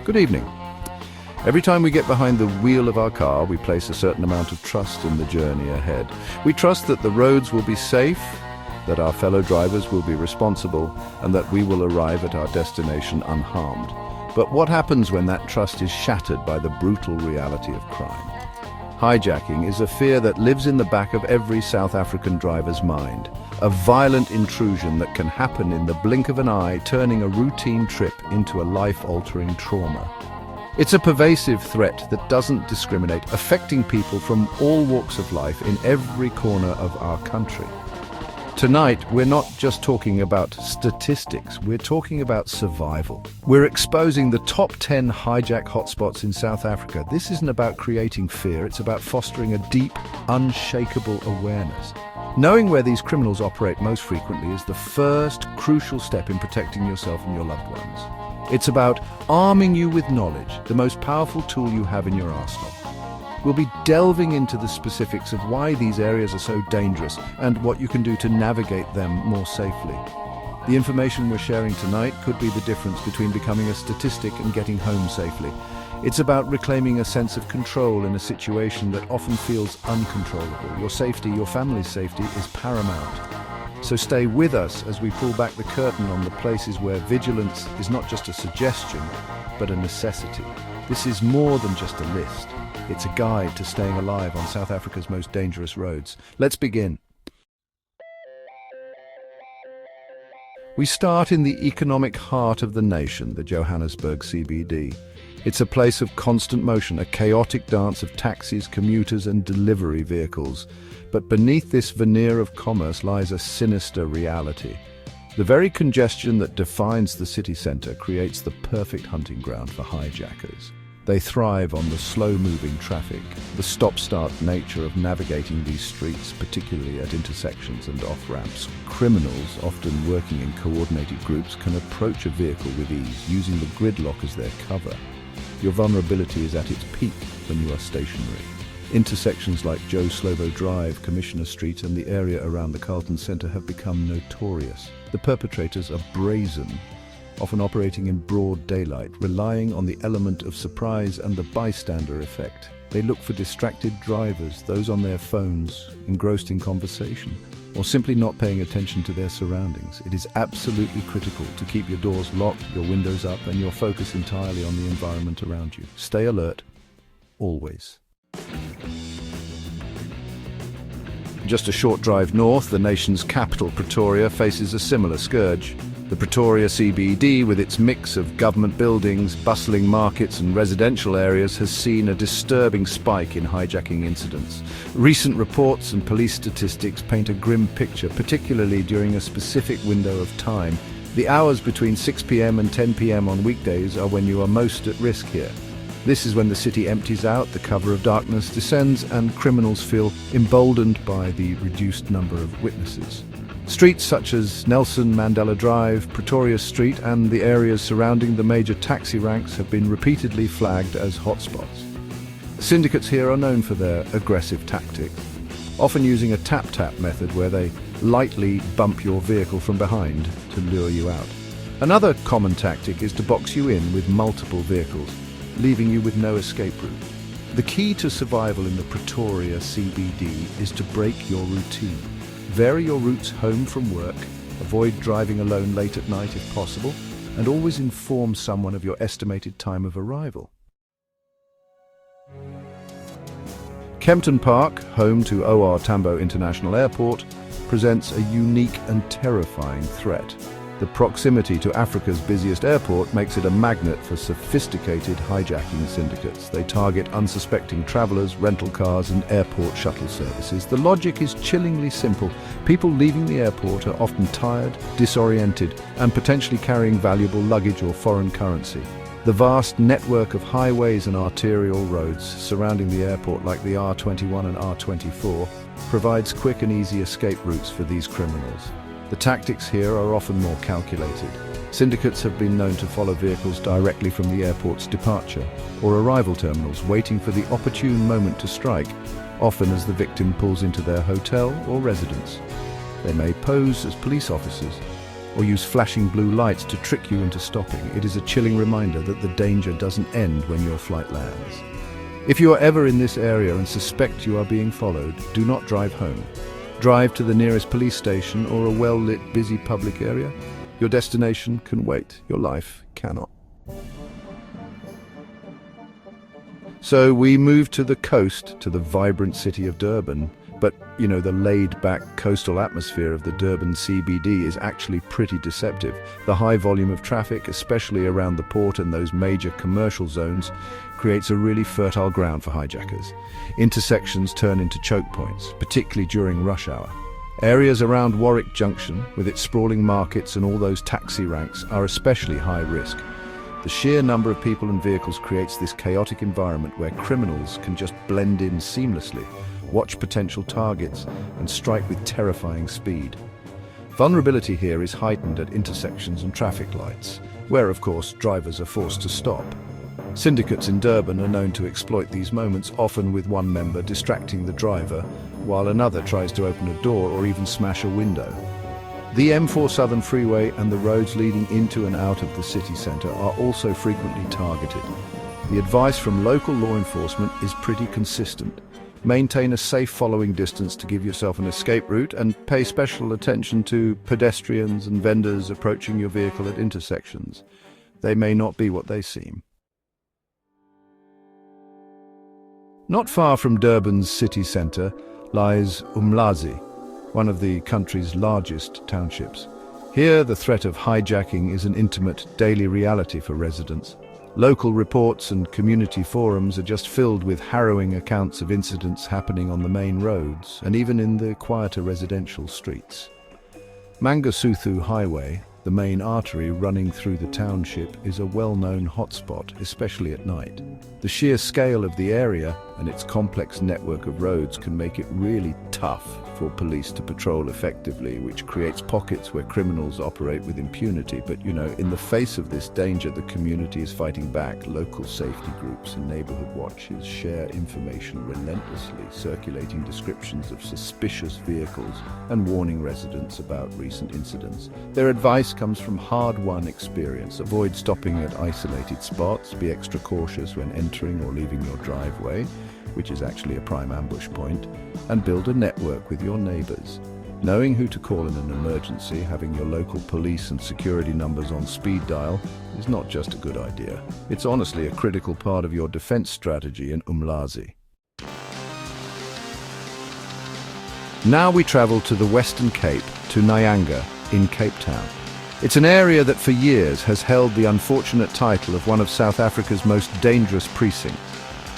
Good evening. Every time we get behind the wheel of our car, we place a certain amount of trust in the journey ahead. We trust that the roads will be safe, that our fellow drivers will be responsible, and that we will arrive at our destination unharmed. But what happens when that trust is shattered by the brutal reality of crime? Hijacking is a fear that lives in the back of every South African driver's mind. A violent intrusion that can happen in the blink of an eye, turning a routine trip into a life-altering trauma. It's a pervasive threat that doesn't discriminate, affecting people from all walks of life in every corner of our country. Tonight, we're not just talking about statistics, we're talking about survival. We're exposing the top 10 hijack hotspots in South Africa. This isn't about creating fear, it's about fostering a deep, unshakable awareness. Knowing where these criminals operate most frequently is the first crucial step in protecting yourself and your loved ones. It's about arming you with knowledge, the most powerful tool you have in your arsenal. We'll be delving into the specifics of why these areas are so dangerous and what you can do to navigate them more safely. The information we're sharing tonight could be the difference between becoming a statistic and getting home safely. It's about reclaiming a sense of control in a situation that often feels uncontrollable. Your safety, your family's safety, is paramount. So stay with us as we pull back the curtain on the places where vigilance is not just a suggestion, but a necessity. This is more than just a list. It's a guide to staying alive on South Africa's most dangerous roads. Let's begin. We start in the economic heart of the nation, the Johannesburg CBD. It's a place of constant motion, a chaotic dance of taxis, commuters and delivery vehicles. But beneath this veneer of commerce lies a sinister reality. The very congestion that defines the city centre creates the perfect hunting ground for hijackers. They thrive on the slow-moving traffic, the stop-start nature of navigating these streets, particularly at intersections and off-ramps. Criminals, often working in coordinated groups, can approach a vehicle with ease, using the gridlock as their cover. Your vulnerability is at its peak when you are stationary. Intersections like Joe Slovo Drive, Commissioner Street and the area around the Carlton Centre have become notorious. The perpetrators are brazen, often operating in broad daylight, relying on the element of surprise and the bystander effect. They look for distracted drivers, those on their phones, engrossed in conversation, or simply not paying attention to their surroundings. It is absolutely critical to keep your doors locked, your windows up, and your focus entirely on the environment around you. Stay alert, always. Just a short drive north, the nation's capital, Pretoria, faces a similar scourge. The Pretoria CBD, with its mix of government buildings, bustling markets and residential areas, has seen a disturbing spike in hijacking incidents. Recent reports and police statistics paint a grim picture, particularly during a specific window of time. The hours between 6 p.m. and 10 p.m. on weekdays are when you are most at risk here. This is when the city empties out, the cover of darkness descends, and criminals feel emboldened by the reduced number of witnesses. Streets such as Nelson Mandela Drive, Pretoria Street and the areas surrounding the major taxi ranks have been repeatedly flagged as hotspots. Syndicates here are known for their aggressive tactics, often using a tap-tap method where they lightly bump your vehicle from behind to lure you out. Another common tactic is to box you in with multiple vehicles, leaving you with no escape route. The key to survival in the Pretoria CBD is to break your routine. Vary your routes home from work, avoid driving alone late at night if possible, and always inform someone of your estimated time of arrival. Kempton Park, home to OR Tambo International Airport, presents a unique and terrifying threat. The proximity to Africa's busiest airport makes it a magnet for sophisticated hijacking syndicates. They target unsuspecting travelers, rental cars and airport shuttle services. The logic is chillingly simple. People leaving the airport are often tired, disoriented and potentially carrying valuable luggage or foreign currency. The vast network of highways and arterial roads surrounding the airport, like the R21 and R24, provides quick and easy escape routes for these criminals. The tactics here are often more calculated. Syndicates have been known to follow vehicles directly from the airport's departure or arrival terminals, waiting for the opportune moment to strike, often as the victim pulls into their hotel or residence. They may pose as police officers, or use flashing blue lights to trick you into stopping. It is a chilling reminder that the danger doesn't end when your flight lands. If you are ever in this area and suspect you are being followed, do not drive home. Drive to the nearest police station or a well-lit, busy public area. Your destination can wait, your life cannot. So we moved to the coast, to the vibrant city of Durban. But, the laid-back coastal atmosphere of the Durban CBD is actually pretty deceptive. The high volume of traffic, especially around the port and those major commercial zones, creates a really fertile ground for hijackers. Intersections turn into choke points, particularly during rush hour. Areas around Warwick Junction, with its sprawling markets and all those taxi ranks, are especially high risk. The sheer number of people and vehicles creates this chaotic environment where criminals can just blend in seamlessly, watch potential targets, and strike with terrifying speed. Vulnerability here is heightened at intersections and traffic lights, where, of course, drivers are forced to stop. Syndicates in Durban are known to exploit these moments, often with one member distracting the driver, while another tries to open a door or even smash a window. The M4 Southern Freeway and the roads leading into and out of the city centre are also frequently targeted. The advice from local law enforcement is pretty consistent. Maintain a safe following distance to give yourself an escape route, and pay special attention to pedestrians and vendors approaching your vehicle at intersections. They may not be what they seem. Not far from Durban's city centre lies Umlazi, one of the country's largest townships. Here, the threat of hijacking is an intimate daily reality for residents. Local reports and community forums are just filled with harrowing accounts of incidents happening on the main roads and even in the quieter residential streets. Mangosuthu Highway, the main artery running through the township, is a well-known hotspot, especially at night. The sheer scale of the area and its complex network of roads can make it really tough for police to patrol effectively, which creates pockets where criminals operate with impunity. But, in the face of this danger, the community is fighting back. Local safety groups and neighborhood watches share information relentlessly, circulating descriptions of suspicious vehicles and warning residents about recent incidents. Their advice comes from hard-won experience. Avoid stopping at isolated spots, be extra cautious when entering or leaving your driveway, which is actually a prime ambush point, and build a network with your neighbors. Knowing who to call in an emergency, having your local police and security numbers on speed dial, is not just a good idea. It's honestly a critical part of your defense strategy in Umlazi. Now we travel to the Western Cape, to Nyanga, in Cape Town. It's an area that for years has held the unfortunate title of one of South Africa's most dangerous precincts.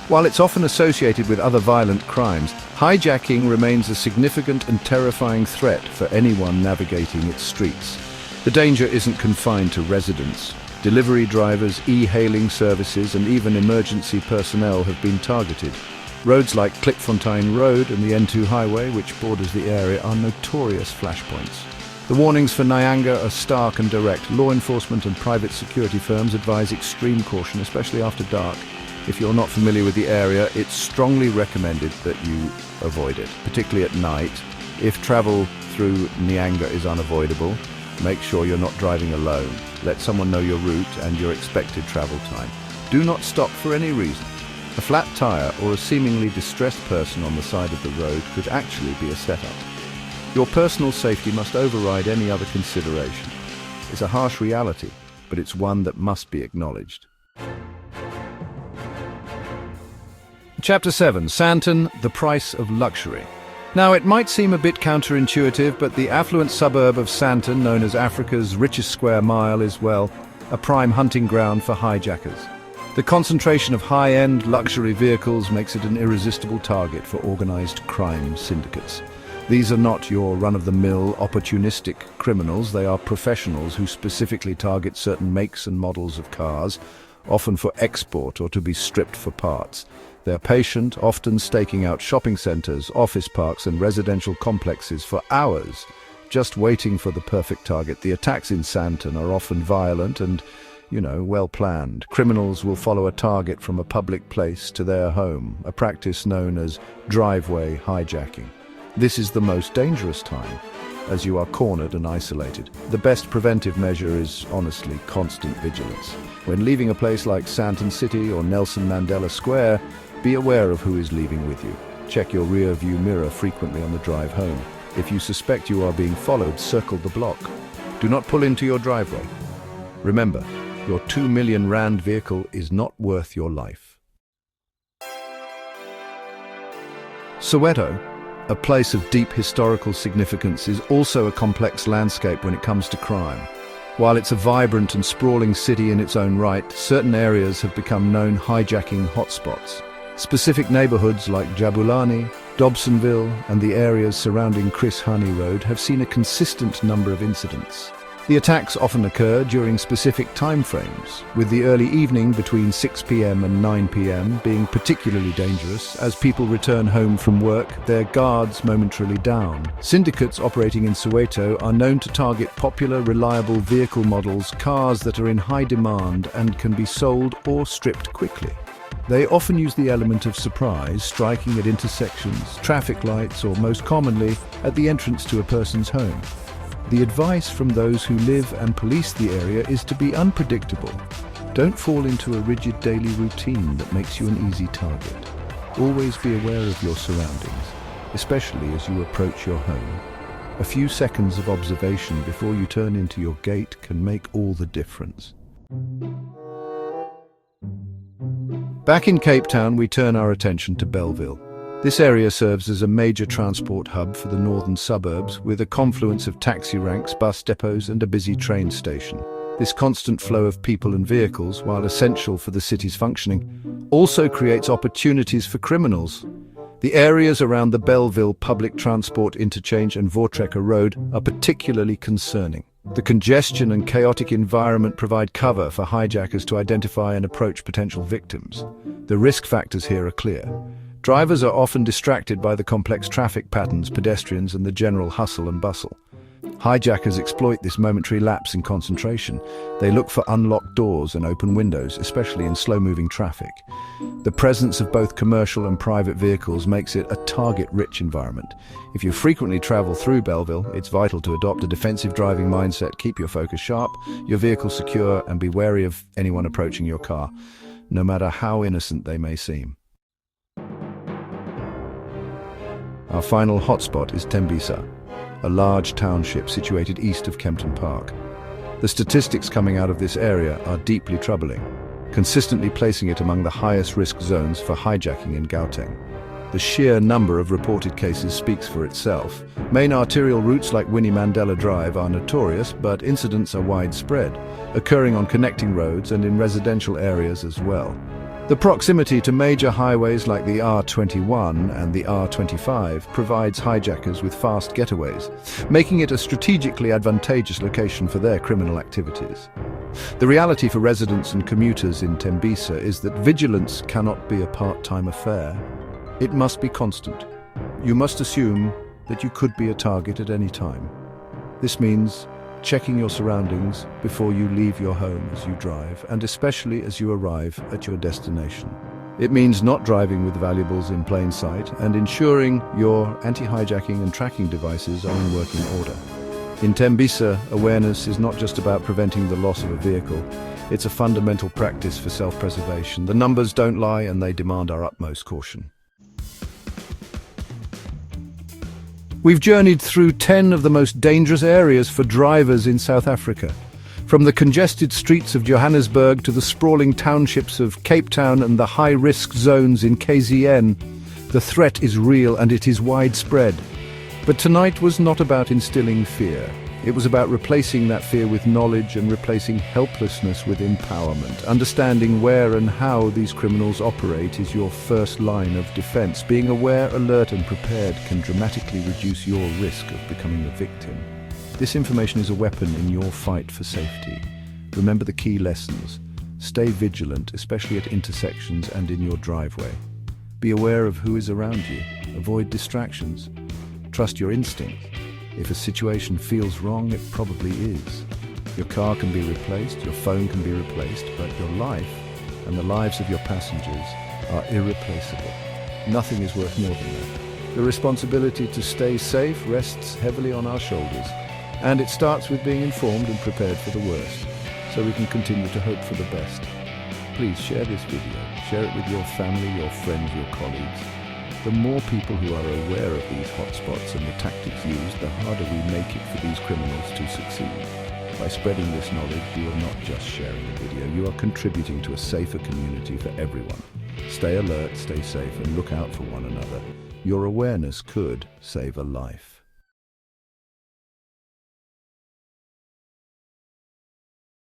While it's often associated with other violent crimes, hijacking remains a significant and terrifying threat for anyone navigating its streets. The danger isn't confined to residents. Delivery drivers, e-hailing services, and even emergency personnel have been targeted. Roads like Klipfontein Road and the N2 highway, which borders the area, are notorious flashpoints. The warnings for Nyanga are stark and direct. Law enforcement and private security firms advise extreme caution, especially after dark. If you're not familiar with the area, it's strongly recommended that you avoid it, particularly at night. If travel through Nyanga is unavoidable, make sure you're not driving alone. Let someone know your route and your expected travel time. Do not stop for any reason. A flat tire or a seemingly distressed person on the side of the road could actually be a setup. Your personal safety must override any other consideration. It's a harsh reality, but it's one that must be acknowledged. Chapter 7. Sandton, the Price of Luxury. Now, it might seem a bit counterintuitive, but the affluent suburb of Sandton, known as Africa's richest square mile, is, well, a prime hunting ground for hijackers. The concentration of high-end luxury vehicles makes it an irresistible target for organized crime syndicates. These are not your run-of-the-mill opportunistic criminals. They are professionals who specifically target certain makes and models of cars, often for export or to be stripped for parts. They're patient, often staking out shopping centers, office parks and residential complexes for hours, just waiting for the perfect target. The attacks in Sandton are often violent and, well planned. Criminals will follow a target from a public place to their home, a practice known as driveway hijacking. This is the most dangerous time, as you are cornered and isolated. The best preventive measure is, honestly, constant vigilance. When leaving a place like Santon City or Nelson Mandela Square, be aware of who is leaving with you. Check your rear view mirror frequently on the drive home. If you suspect you are being followed, circle the block. Do not pull into your driveway. Remember, your R2 million vehicle is not worth your life. Soweto, a place of deep historical significance, is also a complex landscape when it comes to crime. While it's a vibrant and sprawling city in its own right, certain areas have become known hijacking hotspots. Specific neighborhoods like Jabulani, Dobsonville, and the areas surrounding Chris Hani Road have seen a consistent number of incidents. The attacks often occur during specific time frames, with the early evening between 6 p.m. and 9 p.m. being particularly dangerous as people return home from work, their guards momentarily down. Syndicates operating in Soweto are known to target popular, reliable vehicle models, cars that are in high demand and can be sold or stripped quickly. They often use the element of surprise, striking at intersections, traffic lights, or most commonly, at the entrance to a person's home. The advice from those who live and police the area is to be unpredictable. Don't fall into a rigid daily routine that makes you an easy target. Always be aware of your surroundings, especially as you approach your home. A few seconds of observation before you turn into your gate can make all the difference. Back in Cape Town, we turn our attention to Belleville. This area serves as a major transport hub for the northern suburbs, with a confluence of taxi ranks, bus depots, and a busy train station. This constant flow of people and vehicles, while essential for the city's functioning, also creates opportunities for criminals. The areas around the Belleville public transport interchange and Voortrekker Road are particularly concerning. The congestion and chaotic environment provide cover for hijackers to identify and approach potential victims. The risk factors here are clear. Drivers are often distracted by the complex traffic patterns, pedestrians, and the general hustle and bustle. Hijackers exploit this momentary lapse in concentration. They look for unlocked doors and open windows, especially in slow-moving traffic. The presence of both commercial and private vehicles makes it a target-rich environment. If you frequently travel through Belleville, it's vital to adopt a defensive driving mindset, keep your focus sharp, your vehicle secure, and be wary of anyone approaching your car, no matter how innocent they may seem. Our final hotspot is Tembisa, a large township situated east of Kempton Park. The statistics coming out of this area are deeply troubling, consistently placing it among the highest risk zones for hijacking in Gauteng. The sheer number of reported cases speaks for itself. Main arterial routes like Winnie Mandela Drive are notorious, but incidents are widespread, occurring on connecting roads and in residential areas as well. The proximity to major highways like the R21 and the R25 provides hijackers with fast getaways, making it a strategically advantageous location for their criminal activities. The reality for residents and commuters in Tembisa is that vigilance cannot be a part-time affair. It must be constant. You must assume that you could be a target at any time. This means checking your surroundings before you leave your home as you drive, and especially as you arrive at your destination. It means not driving with valuables in plain sight and ensuring your anti-hijacking and tracking devices are in working order. In Tembisa, awareness is not just about preventing the loss of a vehicle. It's a fundamental practice for self-preservation. The numbers don't lie, and they demand our utmost caution. We've journeyed through 10 of the most dangerous areas for drivers in South Africa. From the congested streets of Johannesburg to the sprawling townships of Cape Town and the high-risk zones in KZN, the threat is real and it is widespread. But tonight was not about instilling fear. It was about replacing that fear with knowledge and replacing helplessness with empowerment. Understanding where and how these criminals operate is your first line of defense. Being aware, alert, and prepared can dramatically reduce your risk of becoming a victim. This information is a weapon in your fight for safety. Remember the key lessons. Stay vigilant, especially at intersections and in your driveway. Be aware of who is around you. Avoid distractions. Trust your instincts. If a situation feels wrong, it probably is. Your car can be replaced, your phone can be replaced, but your life and the lives of your passengers are irreplaceable. Nothing is worth more than that. The responsibility to stay safe rests heavily on our shoulders, and it starts with being informed and prepared for the worst, so we can continue to hope for the best. Please share this video. Share it with your family, your friends, your colleagues. The more people who are aware of these hotspots and the tactics used, the harder we make it for these criminals to succeed. By spreading this knowledge, you are not just sharing a video, you are contributing to a safer community for everyone. Stay alert, stay safe, and look out for one another. Your awareness could save a life.